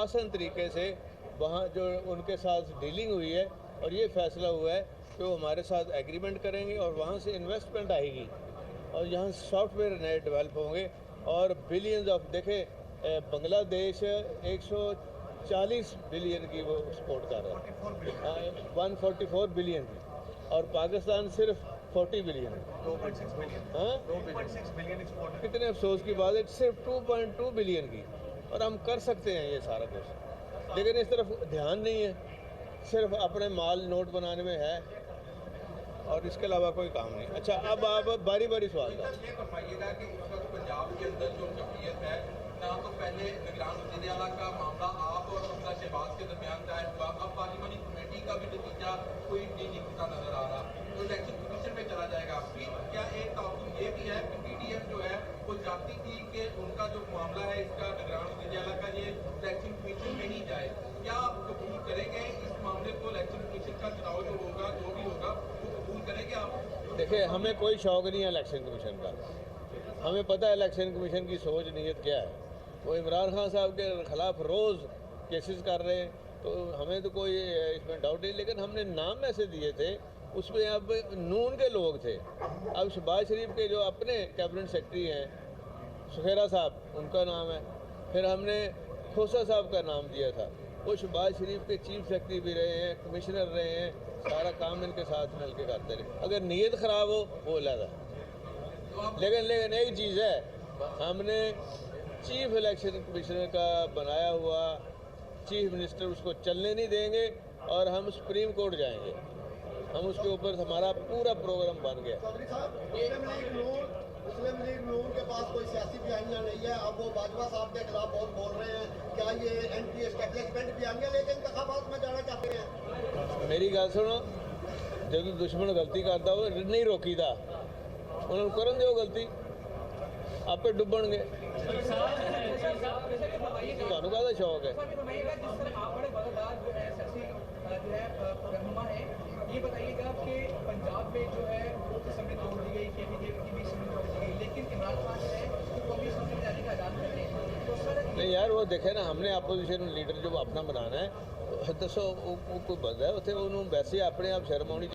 आसान तरीके से वहाँ जो उनके साथ डीलिंग हुई है और ये फैसला हुआ है कि वो हमारे साथ एग्रीमेंट करेंगे और वहाँ से इन्वेस्टमेंट आएगी और यहाँ सॉफ्टवेयर नए डेवलप होंगे और बिलियंस ऑफ देखें बांग्लादेश 140 बिलियन की वो एक्सपोर्ट कर रहा है 144 बिलियन की और पाकिस्तान सिर्फ 40 बिलियन हाँ 2.6 बिलियन एक्सपोर्ट। कितने अफसोस की बात है सिर्फ 2.2 बिलियन की और हम कर सकते हैं ये सारा कुछ लेकिन इस तरफ ध्यान नहीं है सिर्फ अपने माल नोट बनाने में है और इसके अलावा कोई काम नहीं। अच्छा अब आप बारी बारी सवाल का ये बताइएगा कि इस वक्त पंजाब के अंदर जो जमहूरियत है ना तो पहले निगरान वज़ीर आला का मामला आप और अब्दुल्ला शहबाज के दरमियान तय हुआ अब पार्लियामानी कमेटी का भी नतीजा कोई नहीं निकलता नजर आ रहा तो इलेक्शन कमीशन में चला जाएगा फिर क्या एक ताउन ये भी है कि पीडीएम जो है वो चाहती थी कि उनका जो मामला है इसका निगरान वज़ीर आला का ये इलेक्शन कमीशन में ही जाए क्या आप कबूल करेंगे इस मामले को इलेक्शन कमीशन का चुनाव जो होगा जो भी होगा वो कबूल करेंगे आप? देखिए हमें कोई शौक़ नहीं है इलेक्शन कमीशन का हमें पता है इलेक्शन कमीशन की सोच नीयत क्या है वो इमरान खान साहब के खिलाफ रोज़ केसेस कर रहे हैं तो हमें तो कोई इसमें डाउट नहीं लेकिन हमने नाम ऐसे दिए थे उसमें अब नून के लोग थे अब शहबाज शरीफ के जो अपने कैबिनेट सेक्रेटरी हैं सुखेरा साहब उनका नाम है फिर हमने खोसा साहब का नाम दिया था वो शहबाज शरीफ के चीफ सेक्रेटरी भी रहे हैं कमिश्नर रहे हैं सारा काम इनके साथ मिल के करते रहे अगर नीयत ख़राब हो वो अलग है लेकिन एक चीज़ है हमने चीफ इलेक्शन कमिश्नर का बनाया हुआ चीफ मिनिस्टर उसको चलने नहीं देंगे और हम सुप्रीम कोर्ट जाएंगे हम उसके ऊपर हमारा पूरा प्रोग्राम बन गया। चौधरी साहब मुस्लिम लीग नून के पास कोई सियासी बयानियां नहीं है अब वो बाजवा साहब के खिलाफ बहुत बोल रहे हैं क्या ये एंटी एस्टैब्लिशमेंट बयानियां लेके इंतखाबात में जाना चाहते हैं? मेरी गल सुनो जो दुश्मन गलती करता वो नहीं रोकीदा उन्होंने करन दो गलती आपे डुबणगे ਤੁਹਾਨੂੰ ਕਾਹਦਾ ਸ਼ੌਕ है ये बताइएगा कि पंजाब में जो है वो असम्बली तोड़ दी गई केपीके की भी असम्बली तोड़ दी गई लेकिन इमरान खान जो है वो कौमी असम्बली में जाने का ऐलान कर रहे हैं तो सर नहीं यार वो देखे ना हमने अपोजिशन लीडर जो अपना बनाना है दसो कोई बंदा है उत्थे उन्होंने वैसे अपने आप शर्म आनी